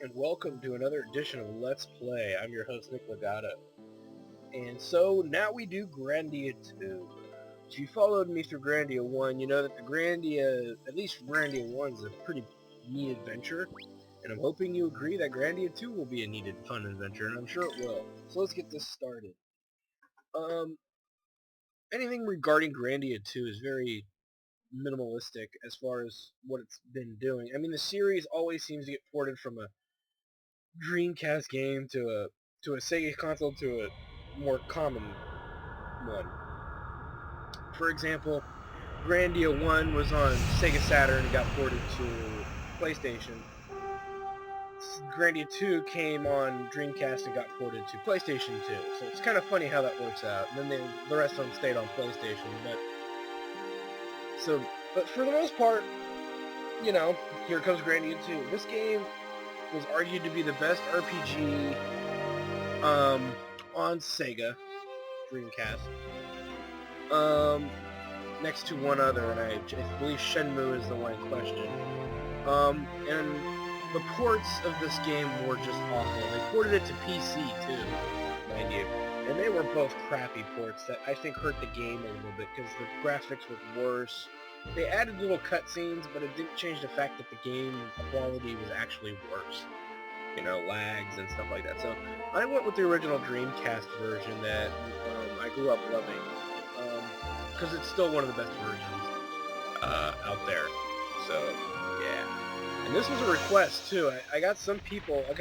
and welcome to another edition of Let's Play. I'm your host, Nick Legato. And so, now we do Grandia 2. If you followed me through Grandia 1, you know that at least Grandia 1 is a pretty neat adventure, and I'm hoping you agree that Grandia 2 will be a neat and fun adventure, and I'm sure it will. So let's get this started. Anything regarding Grandia 2 is very minimalistic as far as what it's been doing. I mean, the series always seems to get ported from a dreamcast game to a Sega console to a more common one. For example, Grandia 1 was on Sega Saturn and got ported to PlayStation. Grandia 2 came on Dreamcast and got ported to PlayStation 2. So it's kind of funny how that works out. And then the rest of them stayed on PlayStation. But for the most part, you know, here comes Grandia 2. This game was argued to be the best RPG on Sega Dreamcast. Next to one other, and I believe Shenmue is the one in question. And the ports of this game were just awful. They ported it to PC too, mind you. And they were both crappy ports that I think hurt the game a little bit because the graphics were worse. They added little cutscenes, but it didn't change the fact that the game quality was actually worse. You know, lags and stuff like that. So I went with the original Dreamcast version that I grew up loving. Because it's still one of the best versions out there. So, yeah. And this was a request, too. I got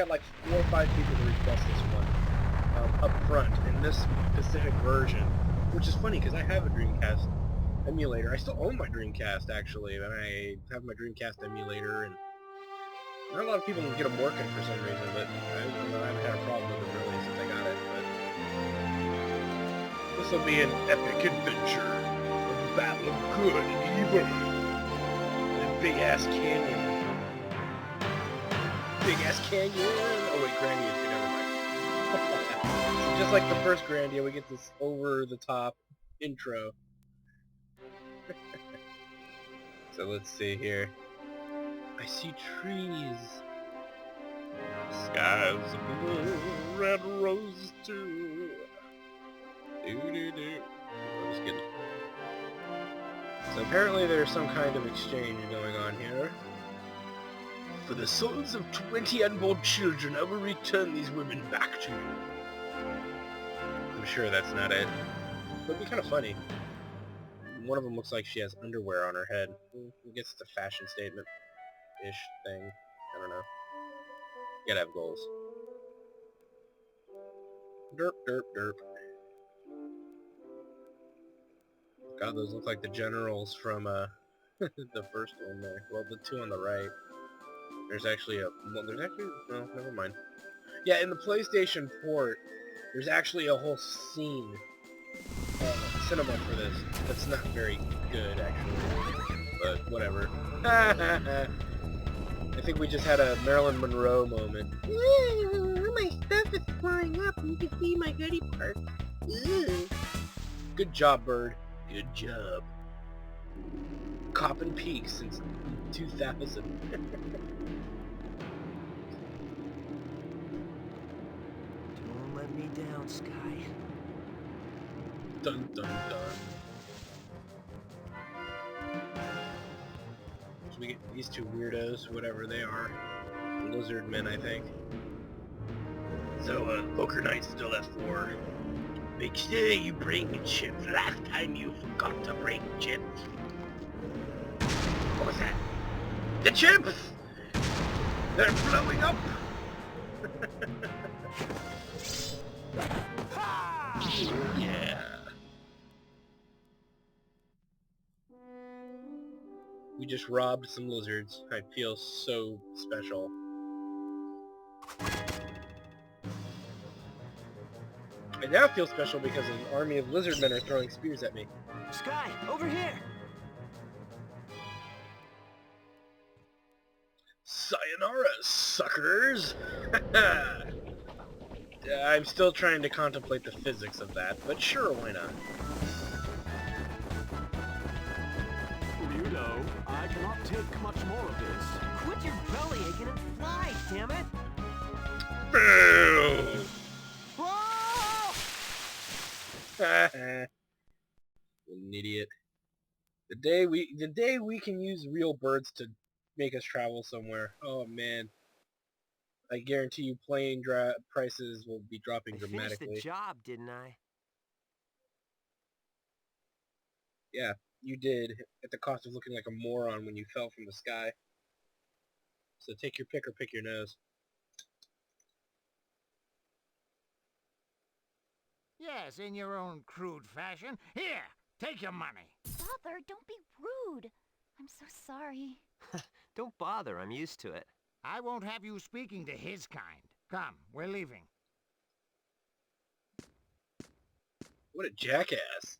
like 4 or 5 people to request this one up front in this specific version. Which is funny, because I have a Dreamcast emulator. I still own my Dreamcast, actually. And I have my Dreamcast emulator, and not a lot of people can get them working for some reason, but I haven't had a problem with it really since I got it. But this will be an epic adventure. A battle of good and evil. In a big-ass canyon. Big-ass canyon! Oh wait, Grandia 2, never mind. So just like the first Grandia, we get this over-the-top intro. So let's see here. I see trees. Skies of blue, red roses too. Do-do-do. I'm just kidding. So apparently there's some kind of exchange going on here. For the souls of 20 unborn children, I will return these women back to you. I'm sure that's not it. It'd be kind of funny. One of them looks like she has underwear on her head. I guess it's a fashion statement-ish thing. I don't know. You gotta have goals. Derp, derp, derp. God, those look like the generals from the first one there. Well, the two on the right. There's actually no, never mind. Yeah, in the PlayStation port, there's actually a whole scene, cinema for this. That's not very good, actually. But whatever. I think we just had a Marilyn Monroe moment. Ooh, my stuff is flying up and you can see my goodie part. Ooh. Good job, Bird. Good job. Coppin' Peak since 2000. Don't let me down, Sky. Dun dun dun. So we get these two weirdos, whatever they are. Lizard men, I think. So, Poker Knight's still at 4. Make sure you bring chips. Last time you forgot to bring chips. What was that? The chips! They're blowing up! Yeah. We just robbed some lizards. I feel so special. I now feel special because an army of lizard men are throwing spears at me. Sky, over here! Sayonara, suckers! I'm still trying to contemplate the physics of that, but sure, why not? You know, I cannot take much more of this. Quit your belly aching and fly, damn it! Boo! Whoa! An idiot. The day we can use real birds to make us travel somewhere. Oh man. I guarantee you plane prices will be dropping I finished the dramatically. job, didn't I? Yeah, you did, at the cost of looking like a moron when you fell from the sky. So take your pick or pick your nose. Yes, in your own crude fashion. Here, take your money. Father, don't be rude. I'm so sorry. Don't bother, I'm used to it. I won't have you speaking to his kind. Come, we're leaving. What a jackass.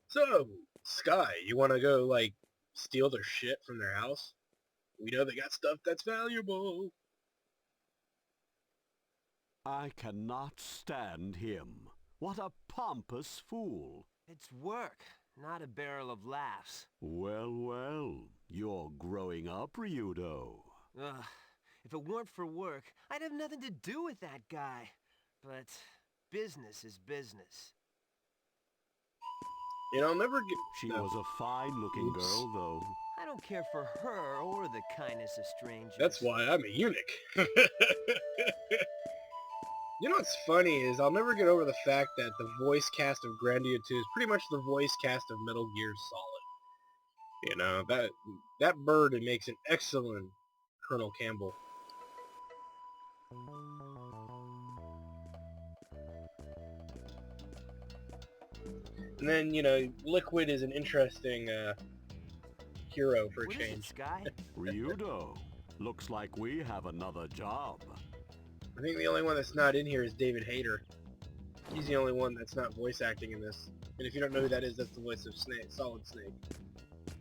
So, Sky, you want to go, like, steal their shit from their house? We know they got stuff that's valuable. I cannot stand him. What a pompous fool. It's work, not a barrel of laughs. Well, well, you're growing up, Ryudo. Ugh, if it weren't for work, I'd have nothing to do with that guy. But business is business. You know, I'll never get... She no. was a fine-looking Oops. girl, though. I don't care for her or the kindness of strangers. That's why I'm a eunuch. You know what's funny is I'll never get over the fact that the voice cast of Grandia 2 is pretty much the voice cast of Metal Gear Solid. You know, that bird makes an excellent Colonel Campbell. And then, you know, Liquid is an interesting hero for a What is it, change. Sky? Ryudo, looks like we have another job. I think the only one that's not in here is David Hayter. He's the only one that's not voice acting in this. And if you don't know who that is, that's the voice of Snake, Solid Snake.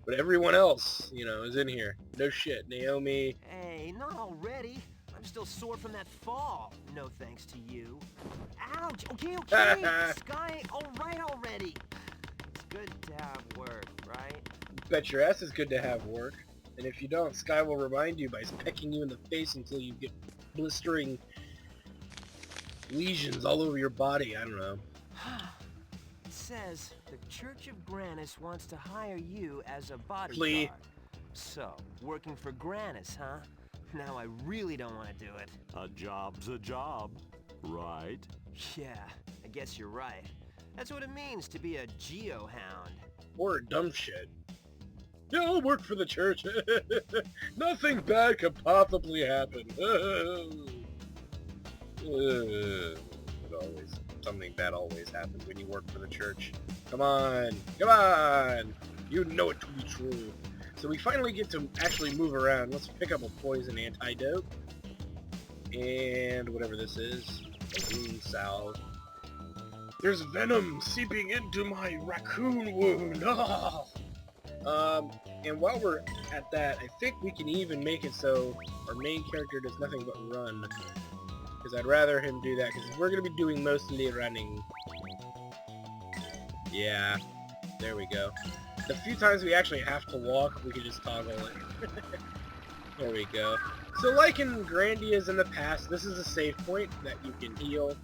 But everyone else, you know, is in here. No shit. Naomi. Hey, not already. I'm still sore from that fall. No thanks to you. Ouch! Okay, Sky, alright already. It's good to have work, right? Bet your ass is good to have work. And if you don't, Sky will remind you by pecking you in the face until you get blistering lesions all over your body. I don't know. It says the Church of Granis wants to hire you as a bodyguard. Plea. So, working for Granis, huh? Now I really don't want to do it. A job's a job, right? Yeah, I guess you're right. That's what it means to be a geohound. Or dumb shit. Yeah, I'll work for the church. Nothing bad could possibly happen. Something bad always happens when you work for the church. Come on. Come on. You know it to be true. So we finally get to actually move around. Let's pick up a poison antidote. And whatever this is. A wound salve. There's venom seeping into my raccoon wound. And while we're at that, I think we can even make it so our main character does nothing but run. Because I'd rather him do that, because we're going to be doing mostly running. Yeah, there we go. The few times we actually have to walk, we can just toggle it. There we go. So like in Grandia's in the past, this is a save point that you can heal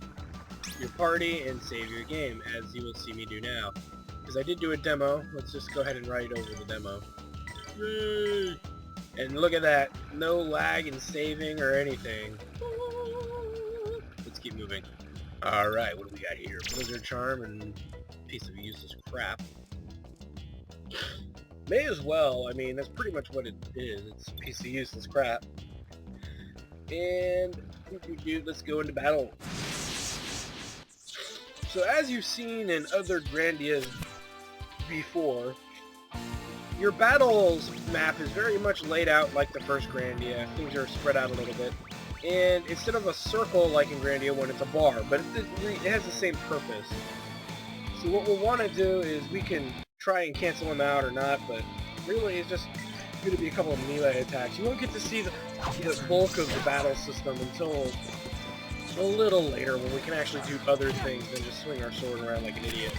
your party and save your game, as you will see me do now. Because I did do a demo. Let's just go ahead and write over the demo. Yay! And look at that. No lag in saving or anything. Let's keep moving. Alright, what do we got here? Blizzard Charm and piece of useless crap. May as well. I mean, that's pretty much what it is. It's a piece of useless crap. And let's go into battle. So as you've seen in other Grandias before, your battles map is very much laid out like the first Grandia. Things are spread out a little bit. And instead of a circle like in Grandia 1, it's a bar, but it has the same purpose. So what we'll want to do is we can try and cancel them out or not, but really it's just going to be a couple of melee attacks. You won't get to see the bulk of the battle system until a little later when we can actually do other things than just swing our sword around like an idiot.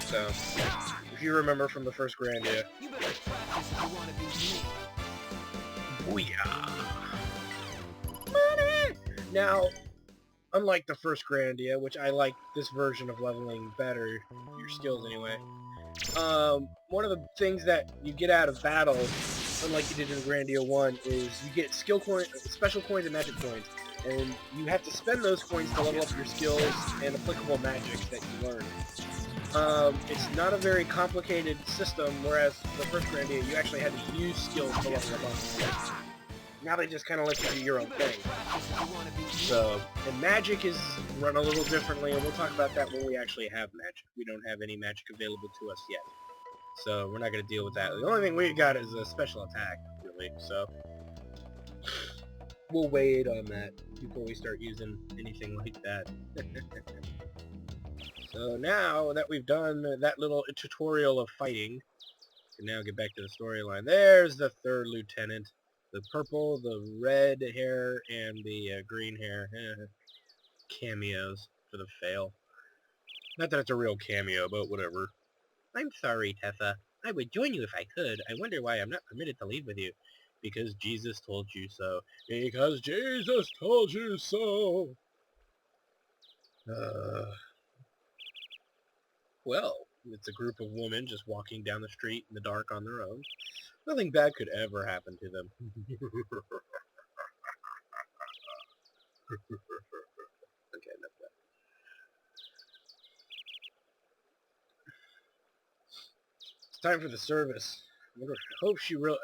So, if you remember from the first Grandia. You better practice if you want to be me. Booyah! Money! Now, unlike the first Grandia, which I like this version of leveling better, your skills anyway, one of the things that you get out of battle, unlike you did in Grandia 1, is you get skill coins, special coins and magic coins, and you have to spend those coins to level up your skills and applicable magics that you learn. It's not a very complicated system, whereas the first Grandia, you actually had to use skills to level them up. Now they just kind of let you do your own thing. So, and magic is run a little differently, and we'll talk about that when we actually have magic. We don't have any magic available to us yet. So, we're not going to deal with that. The only thing we got is a special attack, really, so we'll wait on that before we start using anything like that. So now that we've done that little tutorial of fighting, we can now get back to the storyline. There's the third lieutenant. The purple, the red hair, and the green hair. Cameos for the fail. Not that it's a real cameo, but whatever. I'm sorry, Tessa. I would join you if I could. I wonder why I'm not permitted to leave with you. Because Jesus told you so. Because Jesus told you so. Well, it's a group of women just walking down the street in the dark on their own. Nothing bad could ever happen to them. Okay, enough of that. It's time for the service. I hope she really,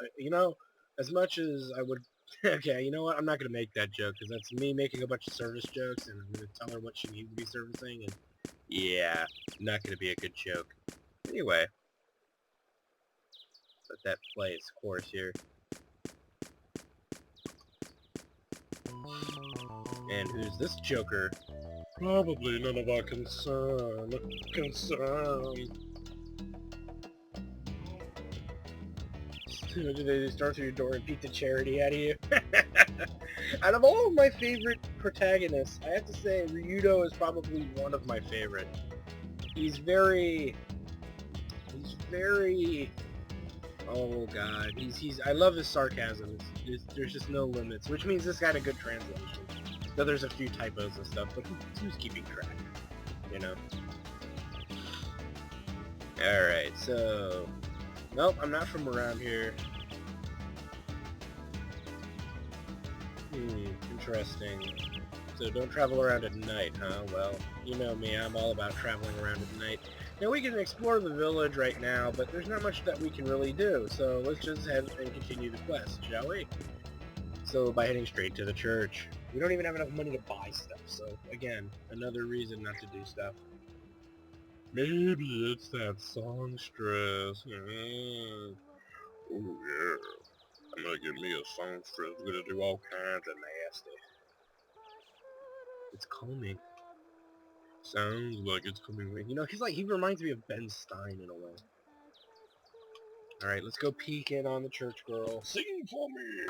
as much as I would, okay, you know what, I'm not going to make that joke, because that's me making a bunch of service jokes, and I'm going to tell her what she needs to be servicing, and yeah, not going to be a good joke. Anyway, let that play its course here. And who's this joker? Probably none of our concern. Do they start through your door and beat the charity out of you? Out of all of my favorite protagonists, I have to say Ryudo is probably one of my favorite. He's very... Oh god, I love his sarcasm. There's just no limits, which means this got a good translation. Though there's a few typos and stuff, but who's keeping track, you know? Alright, so... Nope, I'm not from around here. Interesting. So don't travel around at night, huh? Well, you know me, I'm all about traveling around at night. Now we can explore the village right now, but there's not much that we can really do, so let's just head and continue the quest, shall we? So by heading straight to the church. We don't even have enough money to buy stuff, so again, another reason not to do stuff. Maybe it's that songstress. Oh yeah. I'm gonna get me a songstress. We're gonna do all kinds of nasty. It's calming. Sounds like it's coming. You know, he reminds me of Ben Stein in a way. Alright, let's go peek in on the church girl. Sing for me!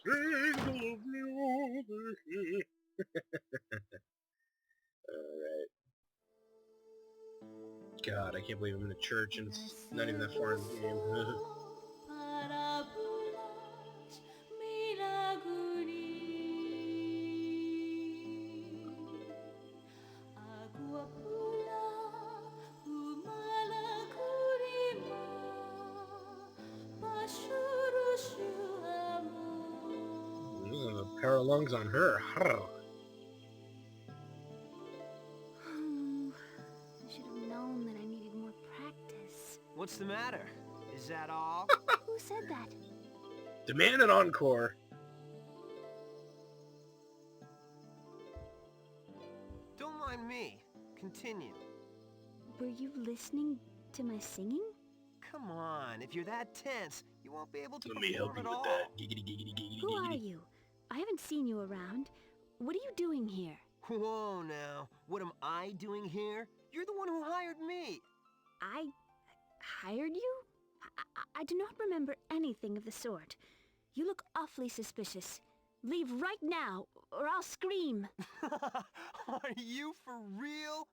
Sing of me over here. Alright. God, I can't believe I'm in a church and it's not even that far in the game. A pair of lungs on her. I should have known that I needed more practice. What's the matter? Is that all? Who said that? Demand an encore. Don't mind me. Continue. Were you listening to my singing? Come on, if you're that tense, you won't be able to Let me help perform you at with all. that. Giggity, giggity, giggity, Who are giggity. you? I haven't seen you around. What are you doing here? Whoa now, what am I doing here? You're the one who hired me. I hired you? I do not remember anything of the sort. You look awfully suspicious. Leave right now, or I'll scream. Are you for real?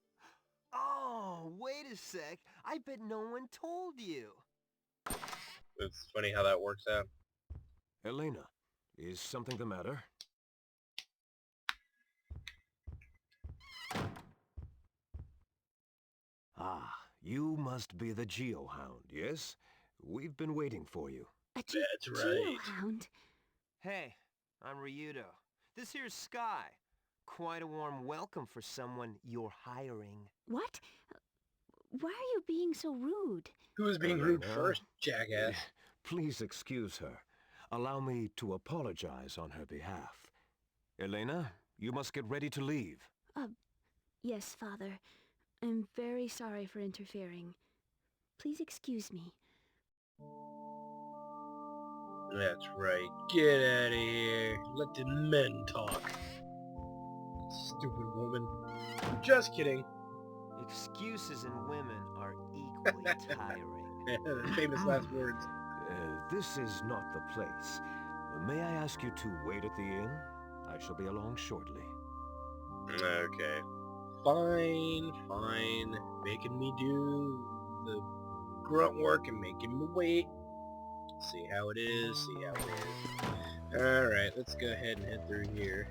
Oh, wait a sec. I bet no one told you. It's funny how that works out. Elena, is something the matter? Ah, you must be the Geohound, yes? We've been waiting for you. A That's right. geohound? Hey, I'm Ryudo. This here's Sky. Quite a warm welcome for someone you're hiring. What? Why are you being so rude? Who was being rude Elena, first, jackass? Please excuse her. Allow me to apologize on her behalf. Elena, you must get ready to leave. Yes, Father. I'm very sorry for interfering. Please excuse me. That's right. Get out of here. Let the men talk. Stupid woman. Just kidding. Excuses in women are equally tiring. Famous last words. This is not the place. May I ask you to wait at the inn? I shall be along shortly. Okay. Fine, fine. Making me do the grunt work and making me wait. See how it is, see how it is. Alright, let's go ahead and head through here.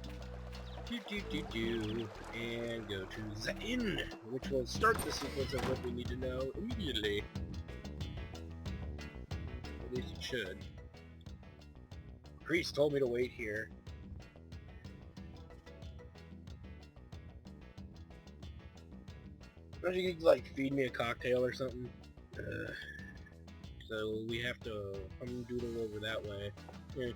And go to the inn, which will start the sequence of what we need to know immediately. At least it should. Priest told me to wait here. Don't you like feed me a cocktail or something? So we have to doodle over that way. Yeah.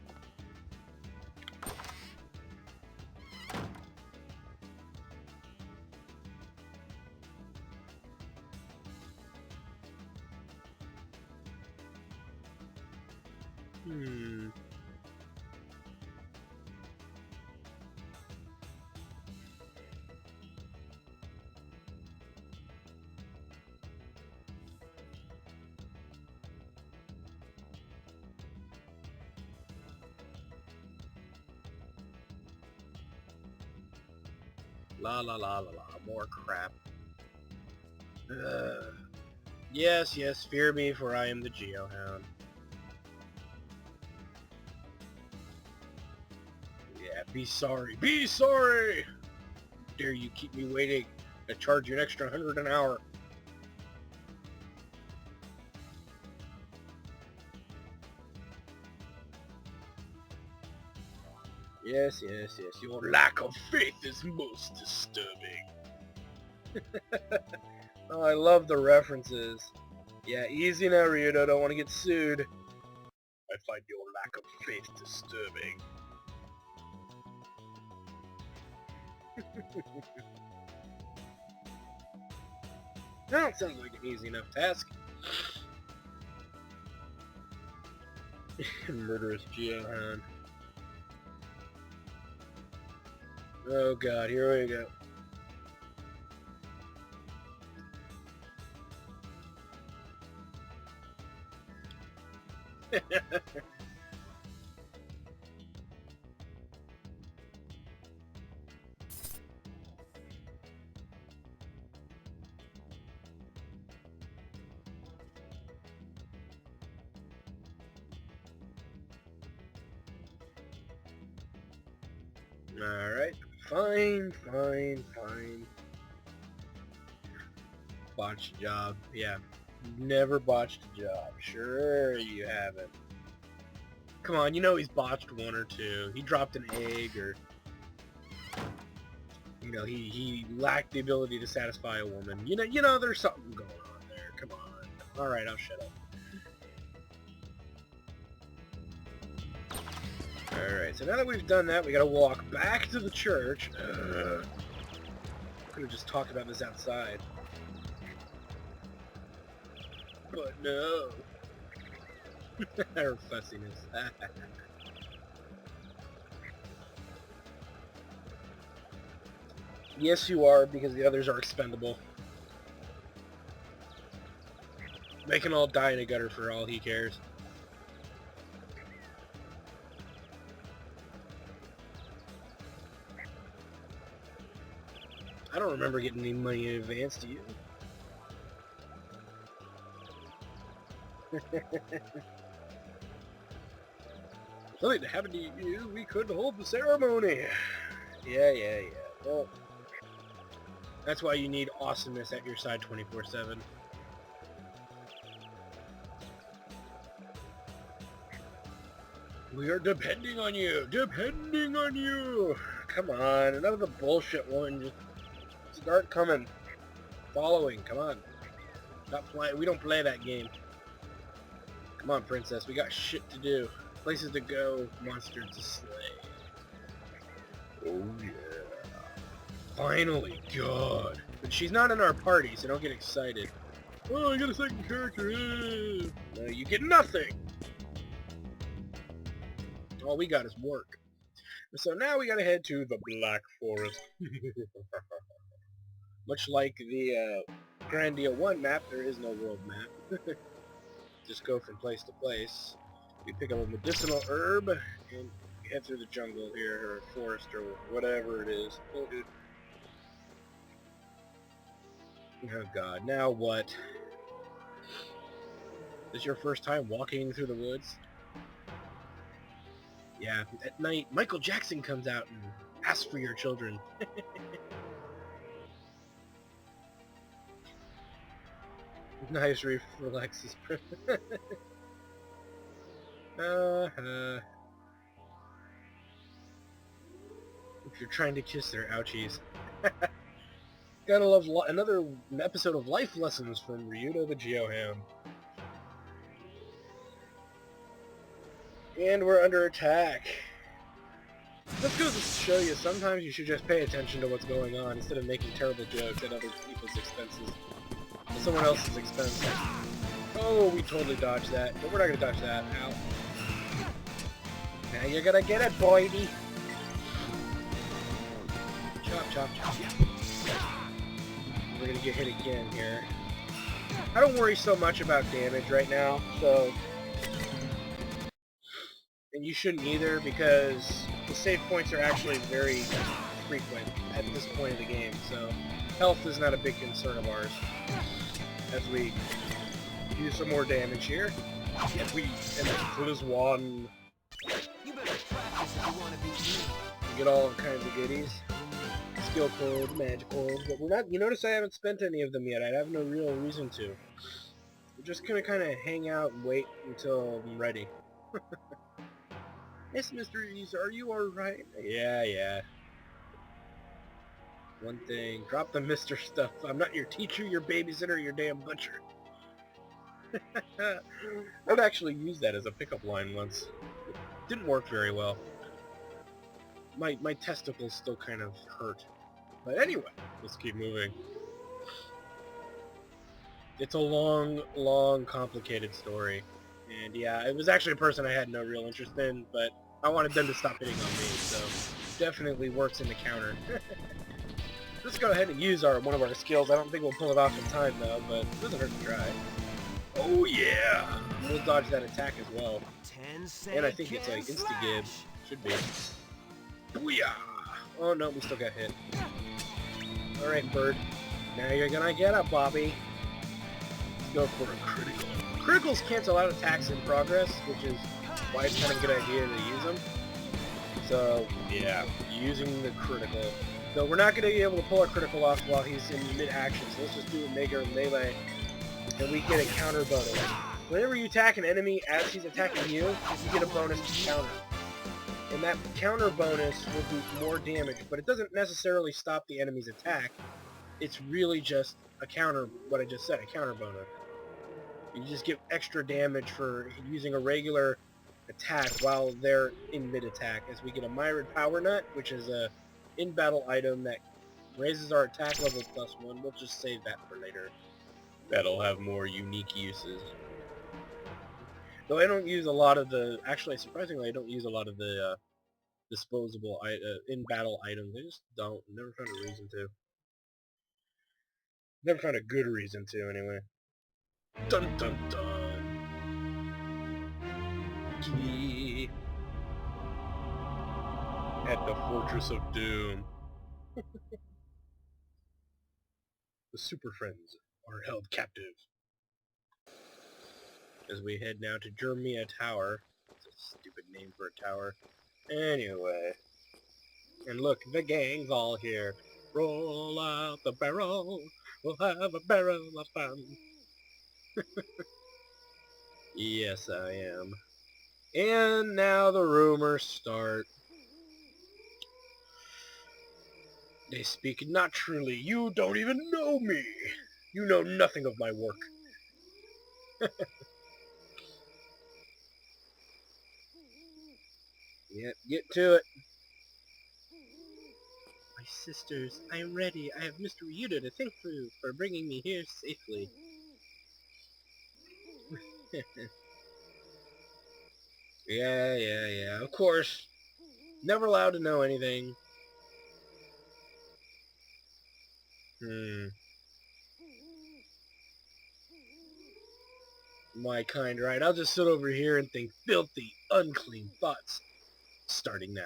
La la la la la, more crap. Yes, yes, fear me, for I am the Geohound. Yeah, be sorry. Be sorry! Dare you keep me waiting? I charge you an extra 100 an hour. Yes, yes, yes. Your lack of faith is most disturbing. Oh, I love the references. Yeah, easy now, Ryudo. Don't want to get sued. I find your lack of faith disturbing. That sounds like an easy enough task. Murderous Geohound. Oh god, here we go. Alright, fine, fine, fine. Botched job, yeah. Never botched a job. Sure you haven't. Come on, you know he's botched one or two. He dropped an egg, or... You know, he lacked the ability to satisfy a woman. You know, there's something going on there. Come on. Alright, I'll shut up. Alright, so now that we've done that, we gotta walk back to the church. Could have just talked about this outside. But no. Her fussiness. Yes, you are, because the others are expendable. They can all die in a gutter for all he cares. I don't remember getting any money in advance, do you? Something that happened to you, we couldn't hold the ceremony. Yeah. Well, that's why you need awesomeness at your side 24/7. We are depending on you! Depending on you! Come on, enough of the bullshit one. Just start coming. Following, come on. Stop playing. We don't play that game. Come on, princess. We got shit to do. Places to go, monsters to slay. Oh yeah. Finally, God. But she's not in our party, so don't get excited. Oh, I got a second character. No, you get nothing. All we got is work. So now we gotta head to the Black Forest. Much like the Grandia 1 map, there is no world map. Just go from place to place. We pick up a medicinal herb and head through the jungle here, or forest, or whatever it is. Oh, dude. Oh god, now what? This your first time walking through the woods? Yeah, at night, Michael Jackson comes out and asks for your children. Nice relaxes. If you're trying to kiss their ouchies. Gotta love another episode of life lessons from Ryuta the Geoham. And we're under attack. This goes to show you, sometimes you should just pay attention to what's going on instead of making terrible jokes at other people's expenses. At someone else's expense. Oh, we totally dodged that. But we're not gonna dodge that. Ow. Now you're gonna get it, boydie. Chop, chop, chop. We're gonna get hit again here. I don't worry so much about damage right now, so... And you shouldn't either, because the save points are actually very frequent at this point of the game, so health is not a big concern of ours. As we do some more damage here, and we end up for this one. You better practice if you want to be me. We get all kinds of goodies. Skill codes, magic codes, but we're not, you notice I haven't spent any of them yet. I have no real reason to. We're just gonna kind of hang out and wait until I'm ready. Yes, Mr. Ease, are you alright? Yeah. One thing, drop the Mr. stuff. I'm not your teacher, your babysitter, your damn butcher. I've actually used that as a pickup line once. It didn't work very well. My testicles still kind of hurt. But anyway, let's keep moving. It's a long, complicated story. And yeah, it was actually a person I had no real interest in, but I wanted them to stop hitting on me, so definitely works in the counter. Let's go ahead and use one of our skills. I don't think we'll pull it off in time though, but it doesn't hurt to try. Oh yeah! We'll dodge that attack as well. And I think it's like insta-gib. Should be. Booyah! Oh no, we still got hit. Alright, bird. Now you're gonna get it, Bobby. Let's go for a critical. Criticals cancel out attacks in progress, which is why it's kind of a good idea to use them. So, yeah, using the critical. So we're not going to be able to pull our critical off while he's in mid-action, so let's just do a Mega Melee, and we get a counter bonus. Whenever you attack an enemy as he's attacking you, you get a bonus to counter. And that counter bonus will do more damage, but it doesn't necessarily stop the enemy's attack. It's really just a counter, what I just said, a counter bonus. You just get extra damage for using a regular attack while they're in mid-attack, as we get a Myrid Power Nut, which is a in-battle item that raises our attack level +1. We'll just save that for later. That'll have more unique uses. Though I don't use a lot of the... Actually, surprisingly, I don't use a lot of the disposable in-battle items. I just don't. Never found a reason to. Never found a good reason to, anyway. Dun dun dun. Key. At the Fortress of Doom. The Super Friends are held captive. As we head now to Jermia Tower. It's a Stupid name for a tower. Anyway. And look, the gang's all here. Roll out the barrel. We'll have a barrel of fun. Yes, I am. And now the rumors start. They speak not truly. You don't even know me. You know nothing of my work. Yep, get to it. My sisters, I am ready. I have Mr. Ryuta to thank you for bringing me here safely. Yeah. Of course. Never allowed to know anything. My kind, right? I'll just sit over here and think filthy, unclean thoughts. Starting now.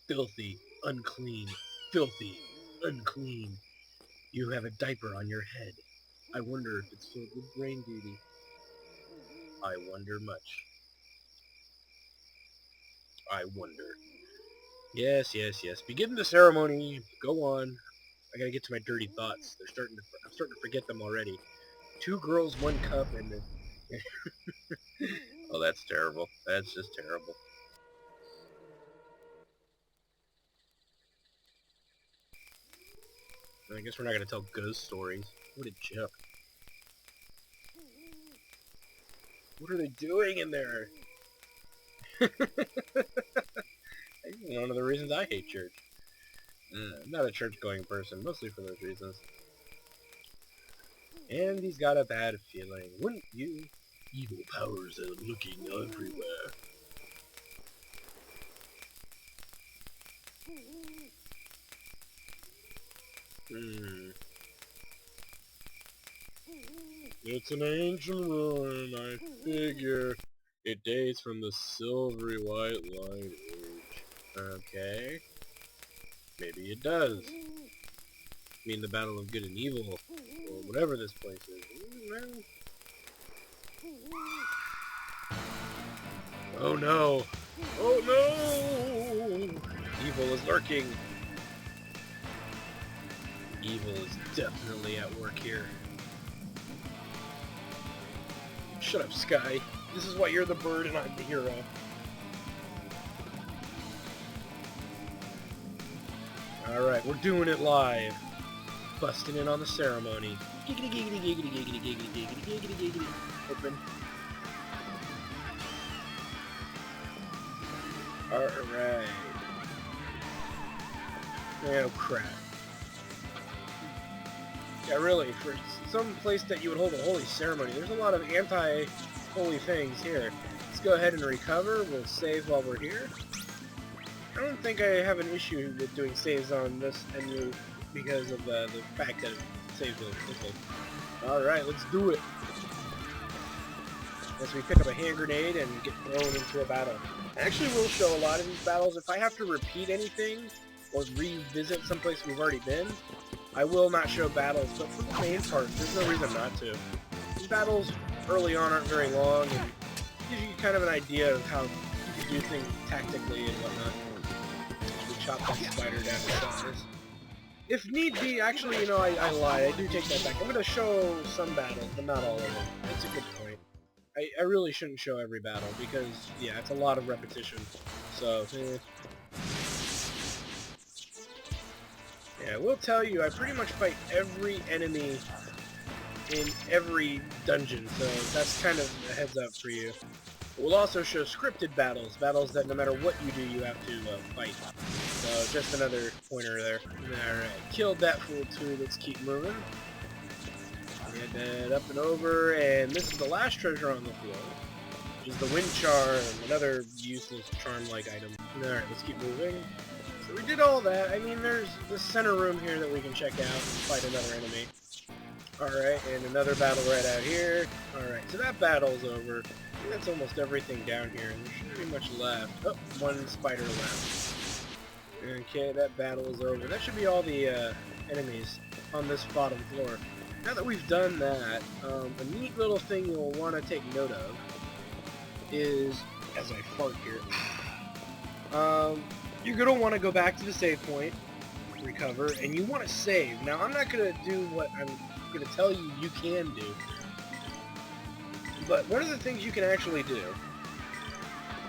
Filthy, unclean, filthy, unclean. You have a diaper on your head. I wonder if it's filled with brain duty. I wonder much. I wonder. Yes. Begin the ceremony. Go on. I gotta get to my dirty thoughts. I'm starting to forget them already. 2 girls, 1 cup, and then... Oh, that's terrible. That's just terrible. I guess we're not gonna tell ghost stories. What a joke. What are they doing in there? One of the reasons I hate church. I'm not a church-going person, mostly for those reasons. And he's got a bad feeling, wouldn't you? Evil powers are looking everywhere. It's an ancient ruin, I figure. It dates from the silvery white light age. Okay. Maybe it does. I mean the battle of good and evil, or whatever this place is. Well. Oh no! Oh no! Evil is lurking. Evil is definitely at work here. Shut up, Sky. This is why you're the bird and I'm the hero. Alright, we're doing it live. Busting in on the ceremony. Giggity giggity giggity giggity giggity giggity giggity giggity. Open. Alright. Oh crap. Yeah, really, for some place that you would hold a holy ceremony, there's a lot of anti-holy things here. Let's go ahead and recover. We'll save while we're here. I don't think I have an issue with doing saves on this menu because of the fact that it saves really quickly. Alright, let's do it. As we pick up a hand grenade and get thrown into a battle. I actually will show a lot of these battles. If I have to repeat anything or revisit someplace we've already been, I will not show battles, but for the main part, there's no reason not to. These battles early on aren't very long, and gives you kind of an idea of how you can do things tactically and whatnot. We chop that spider down to size. If need be, actually, you know, I lied. I do take that back. I'm going to show some battles, but not all of them. That's a good point. I really shouldn't show every battle, because, yeah, it's a lot of repetition. So, Yeah, I will tell you, I pretty much fight every enemy in every dungeon, so that's kind of a heads up for you. We'll also show scripted battles, battles that no matter what you do, you have to fight. So just another pointer there. Alright, killed that fool too, let's keep moving. Get that up and over, and this is the last treasure on the floor, which is the wind charm, another useless charm-like item. Alright, let's keep moving. So we did all that. I mean, there's the center room here that we can check out and fight another enemy. Alright, and another battle right out here. Alright, so that battle's over. I think that's almost everything down here. There shouldn't be much left. Oh, 1 spider left. Okay, that battle is over. That should be all the enemies on this bottom floor. Now that we've done that, a neat little thing you'll want to take note of is as I fart here. You're gonna want to go back to the save point, recover, and you want to save. Now, I'm not gonna do what I'm gonna tell you you can do, but one of the things you can actually do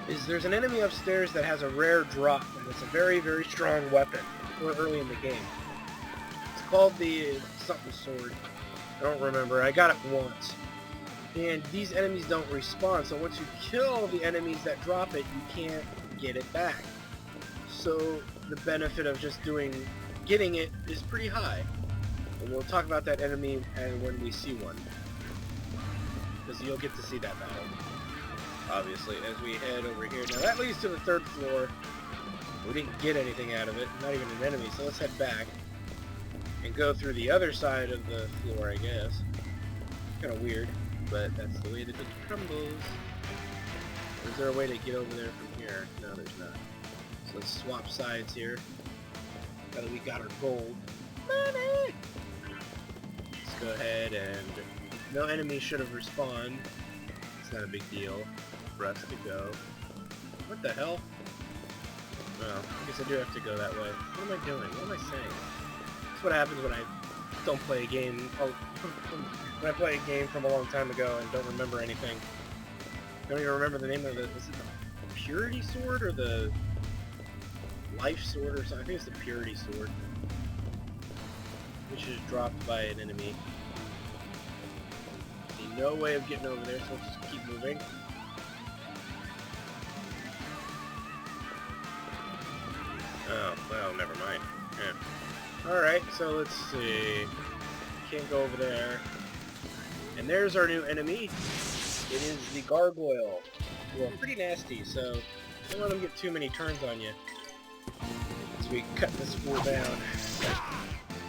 is there's an enemy upstairs that has a rare drop, and it's a very, very strong weapon. We're early in the game. It's called the something sword. I don't remember. I got it once. And these enemies don't respawn, so once you kill the enemies that drop it, you can't get it back. So the benefit of just getting it is pretty high. And we'll talk about that enemy when we see one, because you'll get to see that battle, obviously, as we head over here. Now that leads to the 3rd floor. We didn't get anything out of it, not even an enemy, so let's head back and go through the other side of the floor, I guess. Kind of weird, but that's the way the cookie crumbles. Is there a way to get over there from here? No, there's not. So let's swap sides here. Now that we got our gold. Money! Let's go ahead and... No enemy should have respawned. It's not a big deal for us to go. What the hell? Oh, I guess I do have to go that way. What am I doing? What am I saying? That's what happens when I don't play a game. Oh, when I play a game from a long time ago and don't remember anything. I don't even remember the name of it. Is it the Purity Sword or the Life Sword or something? I think it's the Purity Sword. Which is dropped by an enemy. See no way of getting over there, so let's just keep moving. Oh, well, never mind. Yeah. Alright, so let's see. Can't go over there. And there's our new enemy. It is the gargoyle. Well, pretty nasty, so don't let them get too many turns on you. As we cut this fool down.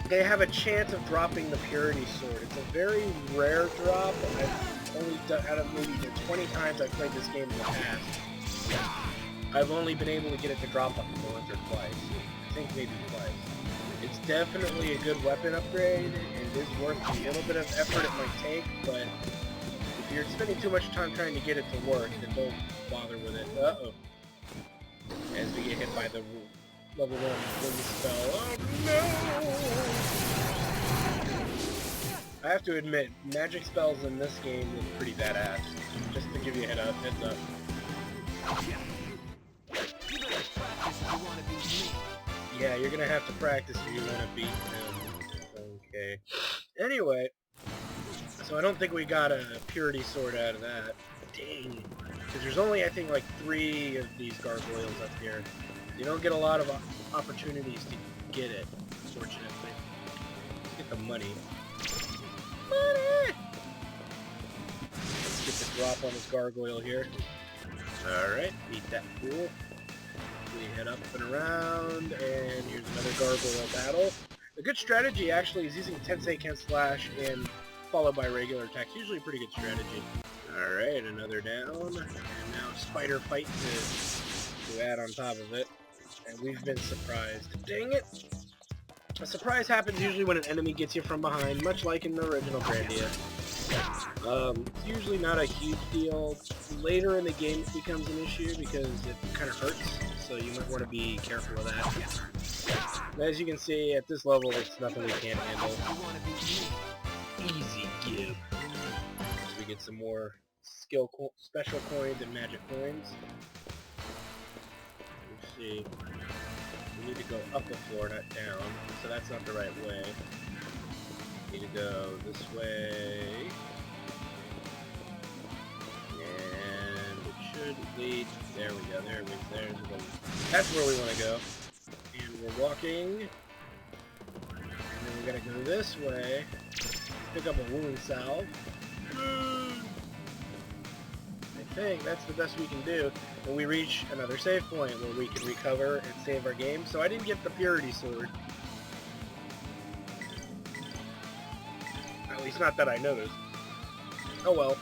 They have a chance of dropping the Purity Sword. It's a very rare drop. I've only done, out of maybe the 20 times I've played this game in the past, I've only been able to get it to drop like once or twice. I think maybe twice. It's definitely a good weapon upgrade. It is worth the little bit of effort it might take, but if you're spending too much time trying to get it to work, then don't bother with it. Uh-oh. As we get hit by the level 1 wind spell. Oh no! I have to admit, magic spells in this game look pretty badass. Just to give you a heads up. Yeah, you're gonna have to practice if you want to beat him. Okay. Anyway, so I don't think we got a Purity Sword out of that. Dang. Because there's only, I think, like 3 of these gargoyles up here. You don't get a lot of opportunities to get it, fortunately. Let's get the money. Money! Let's get the drop on this gargoyle here. Alright, beat that fool. We head up and around, and here's another gargoyle battle. A good strategy, actually, is using Tensei Ken Slash and followed by regular attacks. Usually a pretty good strategy. Alright, another down. And now Spider Fight to add on top of it. And we've been surprised. Dang it! A surprise happens usually when an enemy gets you from behind, much like in the original Grandia. It's usually not a huge deal. Later in the game it becomes an issue because it kind of hurts, so you might want to be careful of that. But as you can see, at this level, it's nothing we can't handle. Easy give. So we get some more special coins and magic coins. Let's see. We need to go up the floor, not down, so that's not the right way. We need to go this way. And it should lead... There we go, there's the... That's where we want to go. And we're walking. And then we gotta go this way. Pick up a wound salve. I think that's the best we can do when we reach another save point where we can recover and save our game. So I didn't get the Purity Sword. At least not that I noticed. Oh well.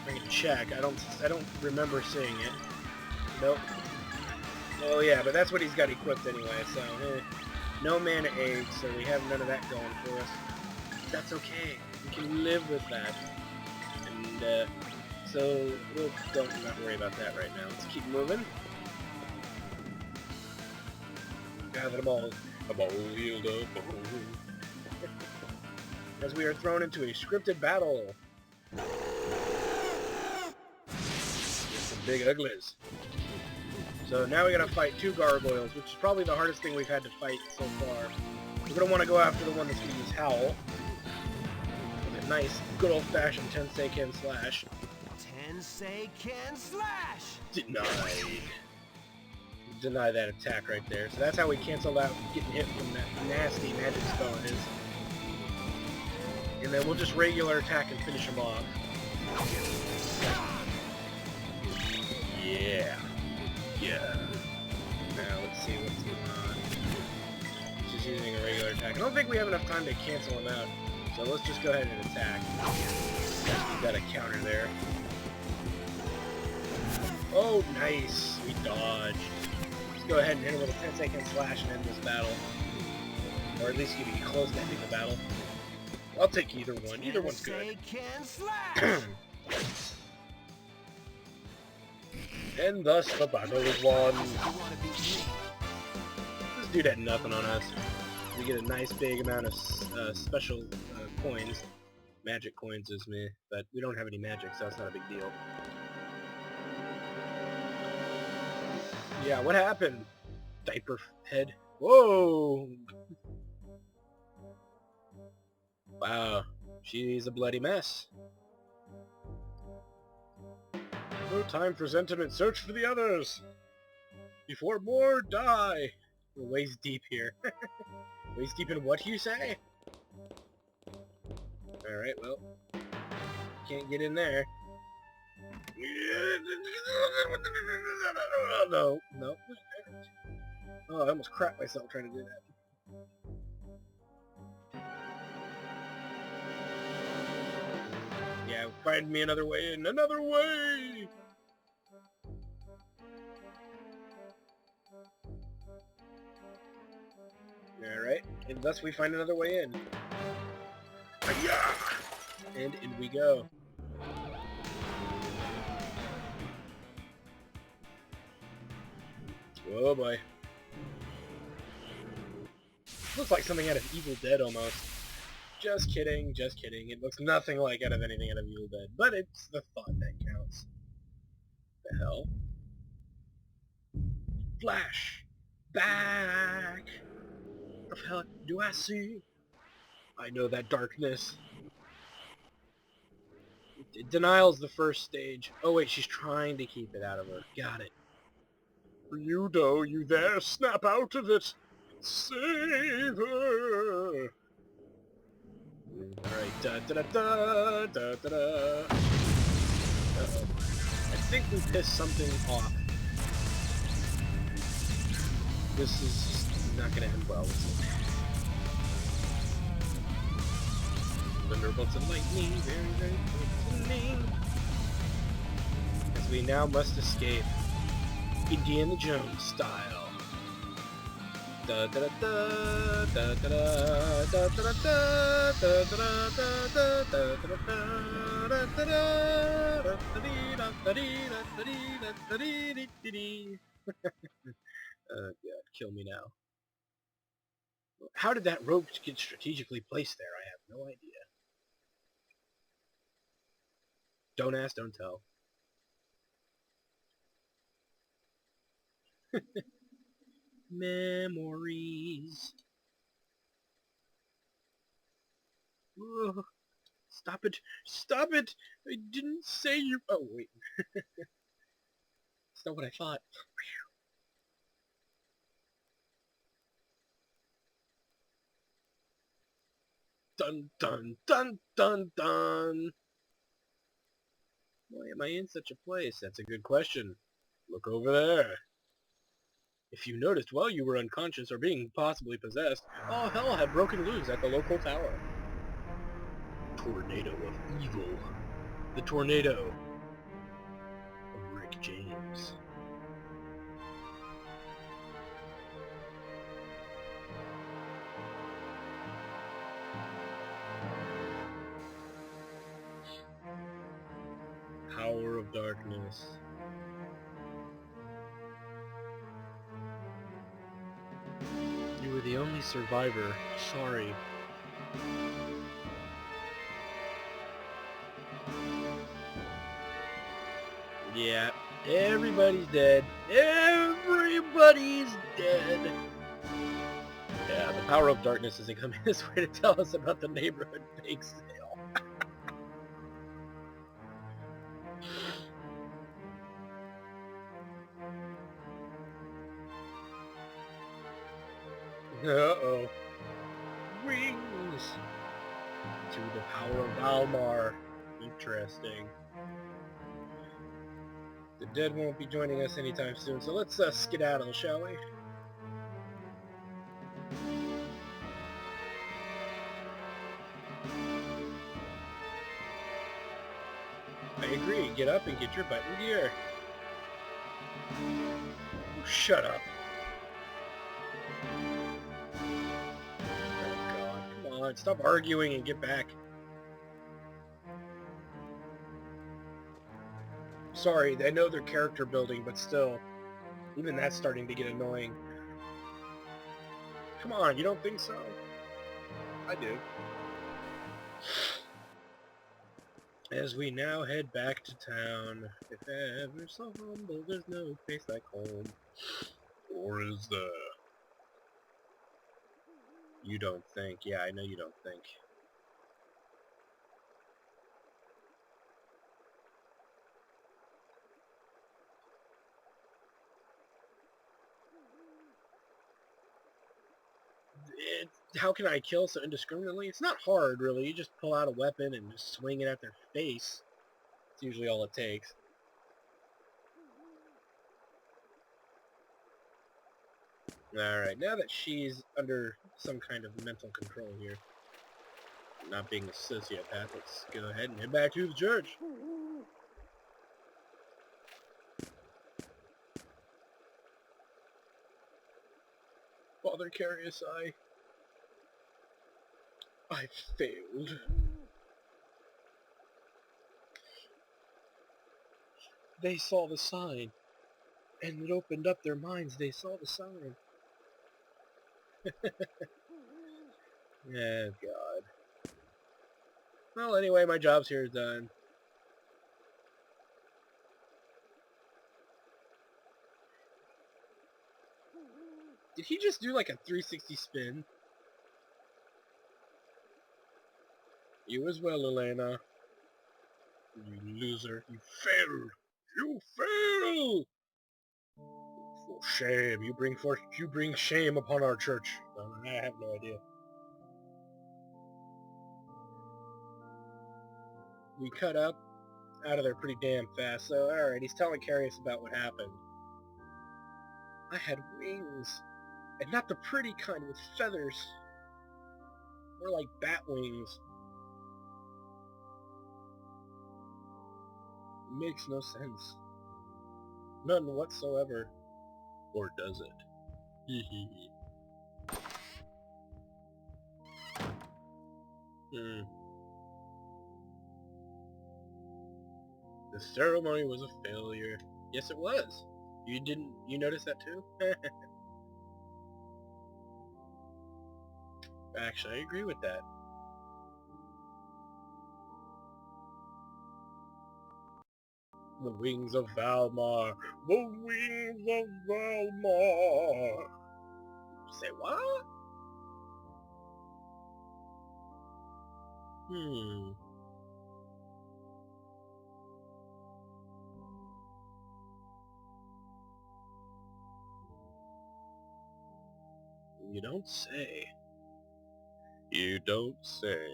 I can check. I don't remember seeing it. Nope. Oh yeah, but that's what he's got equipped anyway, so no mana aid, so we have none of that going for us. That's okay. We can live with that. And So we'll don't not worry about that right now. Let's keep moving. Gather them all. I'm all healed up. As we are thrown into a scripted battle. With some big uglies. So now we gotta fight 2 gargoyles, which is probably the hardest thing we've had to fight so far. We're gonna want to go after the one that's gonna use Howl. With a nice, good old-fashioned Tensei Ken slash. Tensei Ken slash! Denied. Deny that attack right there. So that's how we cancel out getting hit from that nasty magic spell it is. And then we'll just regular attack and finish him off. Yeah. Yeah. Now let's see what's going on. He's just using a regular attack. I don't think we have enough time to cancel him out. So let's just go ahead and attack. We've got a counter there. Oh, nice. We dodged. Let's go ahead and hit him with a 10-second slash and end this battle. Or at least get close to ending the battle. I'll take either one. Either one's good. Tensei Ken slash! And thus the battle is won. You wanna beat me? This dude had nothing on us. We get a nice big amount of special coins. Magic coins is me, but we don't have any magic, so it's not a big deal. Yeah, what happened? Diaper head. Whoa! Wow, she's a bloody mess. No time for sentiment. Search for the others. Before more die. We're waist deep here. Waist deep in what you say? Alright, well. Can't get in there. No, no. Oh, I almost crapped myself trying to do that. Yeah, find me another way in. Another way! Alright, and thus we find another way in. Hi-ya! And in we go. Oh boy. Looks like something out of Evil Dead almost. Just kidding, just kidding. It looks nothing like out of anything out of Evil Dead, but it's the thought that counts. The hell? Flash! Back! What the hell do I see? I know that darkness. Denial's the first stage. Oh wait, she's trying to keep it out of her. Got it. Ryudo, you there? Snap out of it! Save her! Alright, da-da-da-da, da-da-da. Uh-oh. I think we pissed something off. This is just not gonna end well. Thunderbolts and lightning, very, very threatening. As we now must escape. Indiana Jones style. Da da da da da da da da da da da da. God, kill me now. How did that rope get strategically placed there? I have no idea. Don't ask, don't tell. Memories. Whoa. Stop it! Stop it! I didn't say you... Oh, wait. It's not what I thought. Dun dun dun dun dun! Why am I in such a place? That's a good question. Look over there. If you noticed while you were unconscious or being possibly possessed, all hell had broken loose at the local tower. Tornado of evil. The tornado of Rick James. How power of darkness. You were the only survivor. Sorry. Yeah, everybody's dead. Everybody's dead. Yeah, the power of darkness isn't coming this way to tell us about the neighborhood bake sale. Uh-oh. Wings! To the power of Almar. Interesting. The dead won't be joining us anytime soon, so let's skedaddle, shall we? I agree. Get up and get your butt in gear. Oh, shut up. Oh god, come on. Stop arguing and get back. Sorry, I know they're character building, but still. Even that's starting to get annoying. Come on, you don't think so? I do. As we now head back to town, if ever so humble, there's no place like home. Or is there? You don't think. Yeah, I know you don't think. How can I kill so indiscriminately? It's not hard, really. You just pull out a weapon and just swing it at their face. It's usually all it takes. Alright, now that she's under some kind of mental control here, not being a sociopath, let's go ahead and head back to the church. Father Carius, I failed. They saw the sign, and it opened up their minds. They saw the sign. Oh, God. Well, anyway, my job's here is done. Did he just do like a 360 spin? You as well, Elena. You loser. You failed. You failed! For shame. You bring shame upon our church. I have no idea. We cut up out of there pretty damn fast, so alright, he's telling Carius about what happened. I had wings, and not the pretty kind with feathers. More like bat wings. It makes no sense. None whatsoever. Or does it? Hee hee hee. The ceremony was a failure. Yes, it was. You notice that too? Actually, I agree with that. The wings of Valmar. The wings of Valmar. Say what? You don't say. You don't say.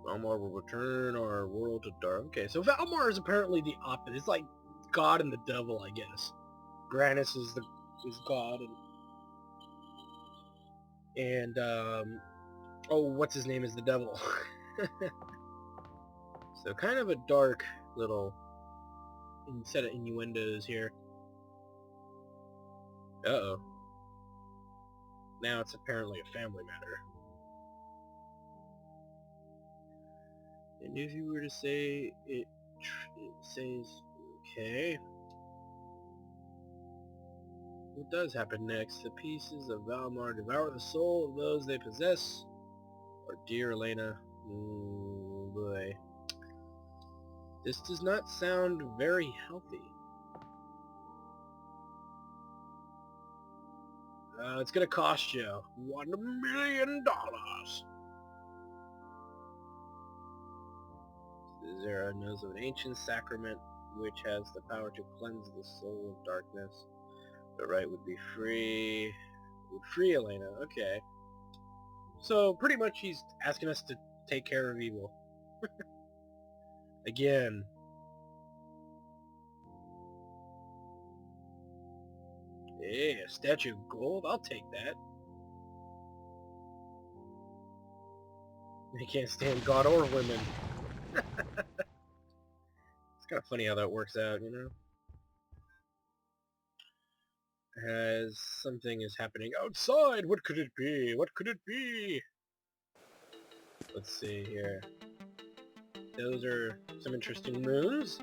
Valmar will return our world to dark. Okay, so Valmar is apparently the opposite. It's like God and the devil, I guess. Granus is God, and oh, what's his name is the devil. So kind of a dark little set of innuendos here. Uh-oh. Now it's apparently a family matter. And if you were to say it says, okay. What does happen next? The pieces of Valmar devour the soul of those they possess. Or dear Elena. Oh boy. This does not sound very healthy. It's gonna cost you $1 million. Zera knows of an ancient sacrament which has the power to cleanse the soul of darkness. The rite would be free. Would free Elena. Okay. So pretty much he's asking us to take care of evil. Again. Hey, a statue of gold? I'll take that. They can't stand God or women. It's kind of funny how that works out, you know? As something is happening outside. What could it be? What could it be? Let's see here. Those are some interesting moons.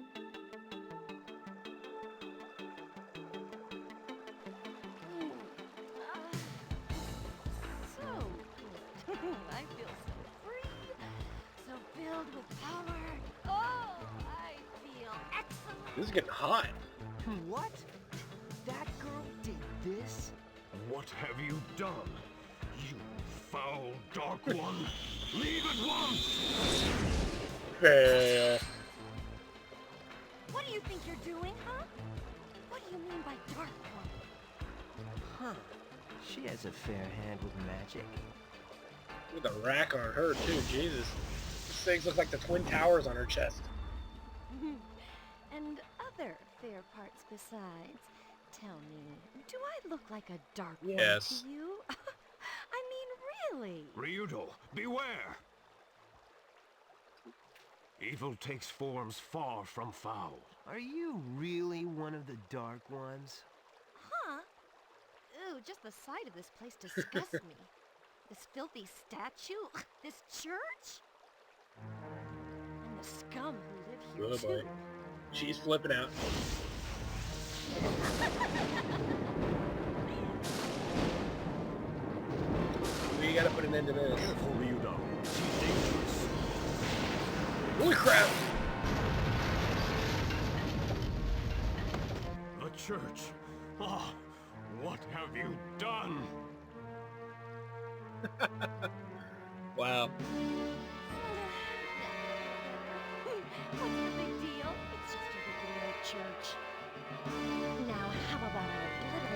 So good. I feel so free, so filled with power. Oh, I feel excellent. This is getting hot. What? That girl did this? What have you done? You foul Dark One! Leave at once! Fail. What do you think you're doing, huh? What do you mean by Dark One? Huh. She has a fair hand with magic. With a rack on her too, Jesus. These things look like the Twin Towers on her chest. And other fair parts besides. Tell me, do I look like a dark Yes. one to you? I mean, really? Ryudo, beware! Evil takes forms far from foul. Are you really one of the Dark Ones? Huh? Ooh, just the sight of this place disgusts me. This filthy statue, this church, and the scum who live Oh here boy. too. She's flipping out. We gotta put an end to this. Careful, Ryudo. She's dangerous. Holy crap! The church. Ah, what have you done? Wow. What's the big deal? It's just a regular old church. Now, how about a little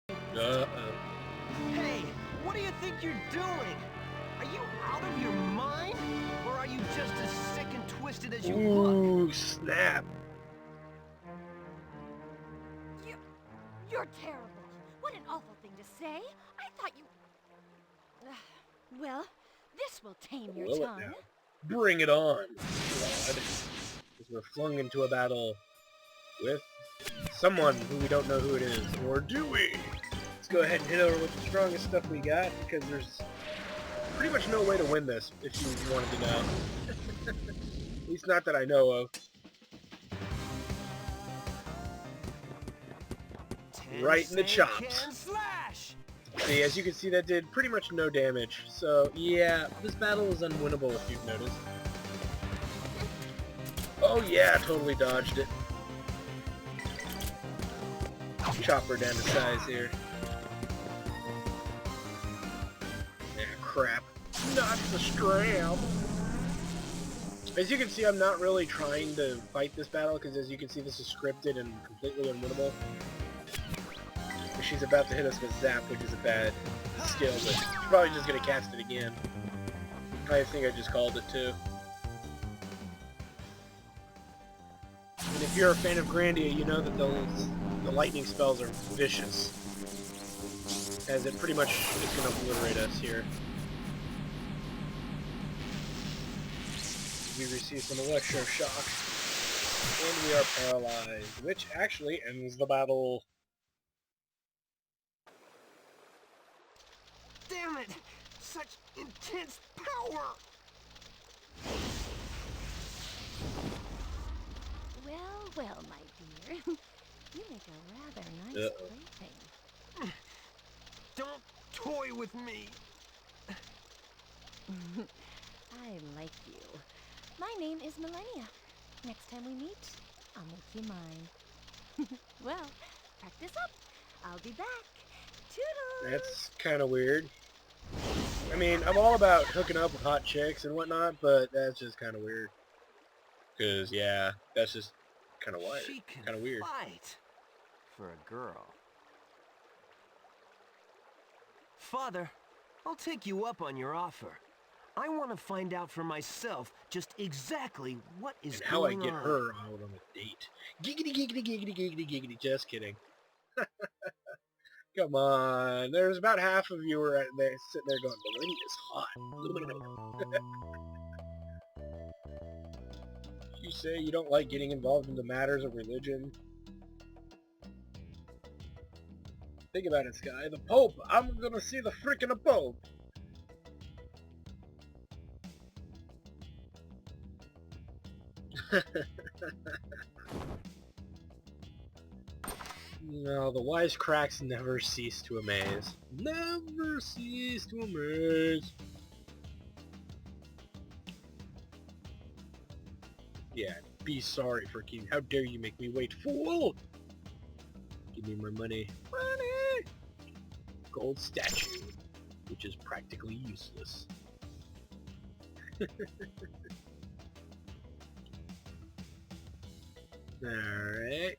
bit of... Uh-oh. Hey, what do you think you're doing? Are you out of your mind? Or are you just as sick and twisted as you look? Ooh, snap. You're terrible. What an awful thing to say. I thought you... Well, this will tame your Will it tongue. now? Bring it on, God. As we're flung into a battle with someone who we don't know who it is. Or do we? Let's go ahead and hit over with the strongest stuff we got, because there's pretty much no way to win this, if you wanted to know. At least not that I know of. Right in the chops. Slash! See, as you can see, that did pretty much no damage. So, yeah, this battle is unwinnable if you've noticed. Oh yeah, totally dodged it. Chop her down to size here. Yeah, crap. Not the strap. As you can see, I'm not really trying to fight this battle, because as you can see, this is scripted and completely unwinnable. She's about to hit us with Zap, which is a bad skill, but she's probably just going to cast it again. I think I just called it too. And if you're a fan of Grandia, you know that the lightning spells are vicious, as it pretty much is going to obliterate us here. We receive some electroshock, and we are paralyzed, which actually ends the battle. damn it! Such intense power! Well, well, my dear. You make a rather nice plaything. Don't toy with me! I like you. My name is Millennia. Next time we meet, I'll make you mine. Well, practice up. I'll be back. Toodles! That's kind of weird. I mean, I'm all about hooking up with hot chicks and whatnot, but that's just kind of weird. Because, yeah, that's just kind of weird. She can Kind of weird. fight. For a girl. Father, I'll take you up on your offer. I want to find out for myself just exactly what is And how I going get on. her out on a date. Giggity, giggity, giggity, giggity, giggity. Just kidding. Come on. There's about half of you are there sitting there going, Millennia is hot. You say you don't like getting involved in the matters of religion? Think about it, Sky. The Pope! I'm gonna see the frickin' Pope! No, the wisecracks never cease to amaze. Never cease to amaze. Yeah, be sorry for keeping. How dare you make me wait, fool! Give me my money. Money! Gold statue, which is practically useless. Alright.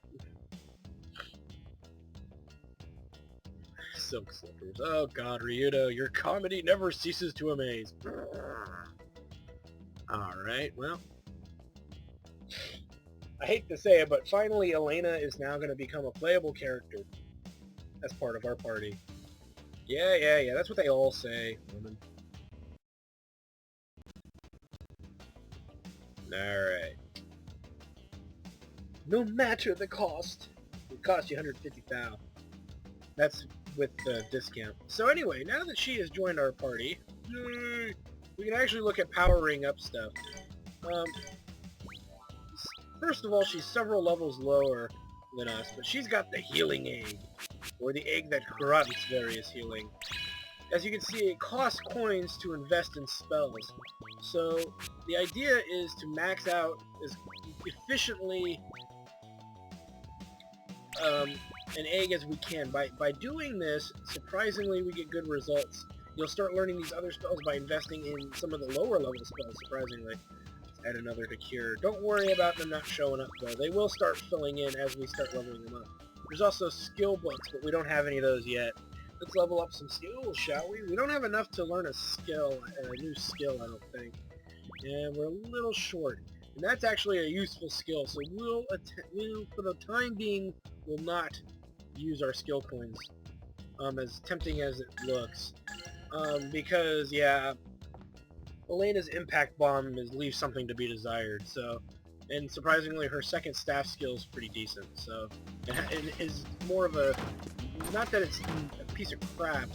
Silk slippers. Oh god, Ryudo, your comedy never ceases to amaze. Alright, well. I hate to say it, but finally Elena is now going to become a playable character as part of our party. Yeah, that's what they all say, woman. Alright. No matter the cost. It costs you $150,000. That's with the discount. So anyway, now that she has joined our party, we can actually look at powering up stuff. First of all, she's several levels lower than us, but she's got the healing egg, or the egg that grants various healing. As you can see, it costs coins to invest in spells. So the idea is to max out as efficiently an egg as we can. By doing this, surprisingly, we get good results. You'll start learning these other spells by investing in some of the lower level spells, surprisingly. Let's add another to cure. Don't worry about them not showing up, though. They will start filling in as we start leveling them up. There's also skill books, but we don't have any of those yet. Let's level up some skills, shall we? We don't have enough to learn a new skill, I don't think. And we're a little short. And that's actually a useful skill, so we'll for the time being, will not use our skill coins, as tempting as it looks. Because, yeah, Elena's impact bomb leaves something to be desired, so... And surprisingly, her second staff skill is pretty decent, so... It is more of a... Not that it's a piece of crap,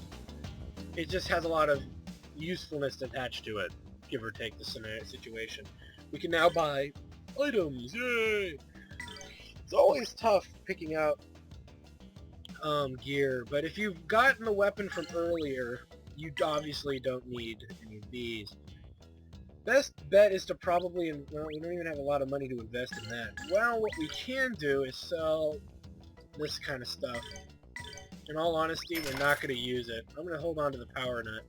it just has a lot of usefulness attached to it, give or take the situation. We can now buy items, yay! It's always tough picking out gear, but if you've gotten the weapon from earlier, you obviously don't need any of these. Best bet is to probably, well, we don't even have a lot of money to invest in that. Well, what we can do is sell this kind of stuff. In all honesty, we're not going to use it. I'm going to hold on to the power nut.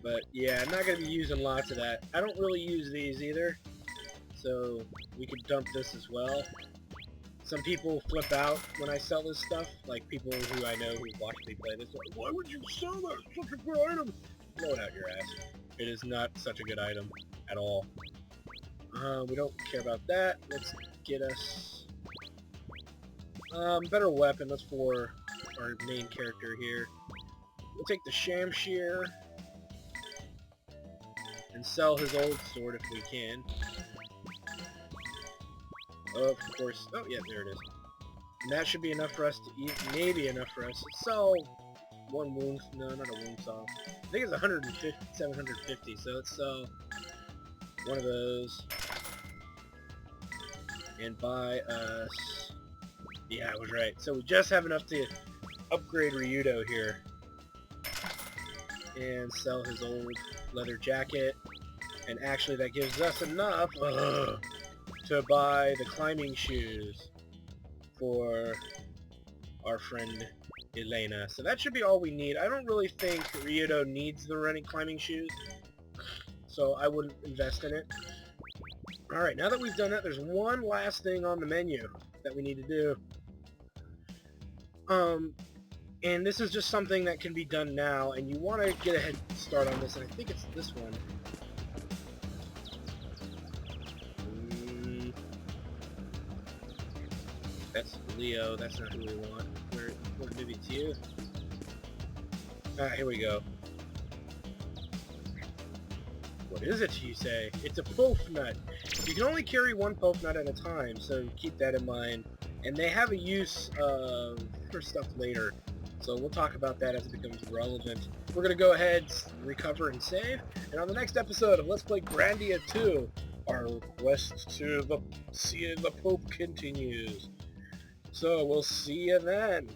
But yeah, I'm not going to be using lots of that. I don't really use these either, so we could dump this as well. Some people flip out when I sell this stuff, like people who I know who watch me play this. Like, why would you sell that? It's such a good item. Blow it out your ass. It is not such a good item at all. We don't care about that. Let's get us better weapon. That's for our main character here. We'll take the Shamshir and sell his old sword if we can. Of course. Oh, yeah, there it is. And that should be enough for us to eat. Maybe enough for us to sell one wound, no, not a wound song. I think it's 150, 750, so let's sell one of those. And buy us, yeah, I was right. So we just have enough to upgrade Ryudo here. And sell his old leather jacket. And actually that gives us enough to buy the climbing shoes for our friend Elena. So that should be all we need. I don't really think Ryudo needs the running climbing shoes, so I wouldn't invest in it. Alright, now that we've done that, there's one last thing on the menu that we need to do. And this is just something that can be done now, and you want to get a head start on this, and I think it's this one. That's Leo, that's not who we want. Maybe it's you. Here we go. What is it, you say? It's a pulp nut. You can only carry one pulp nut at a time, so keep that in mind. And they have a use for stuff later, so we'll talk about that as it becomes relevant. We're going to go ahead, recover, and save. And on the next episode of Let's Play Grandia 2, our quest to see the Pope continues. So we'll see you then.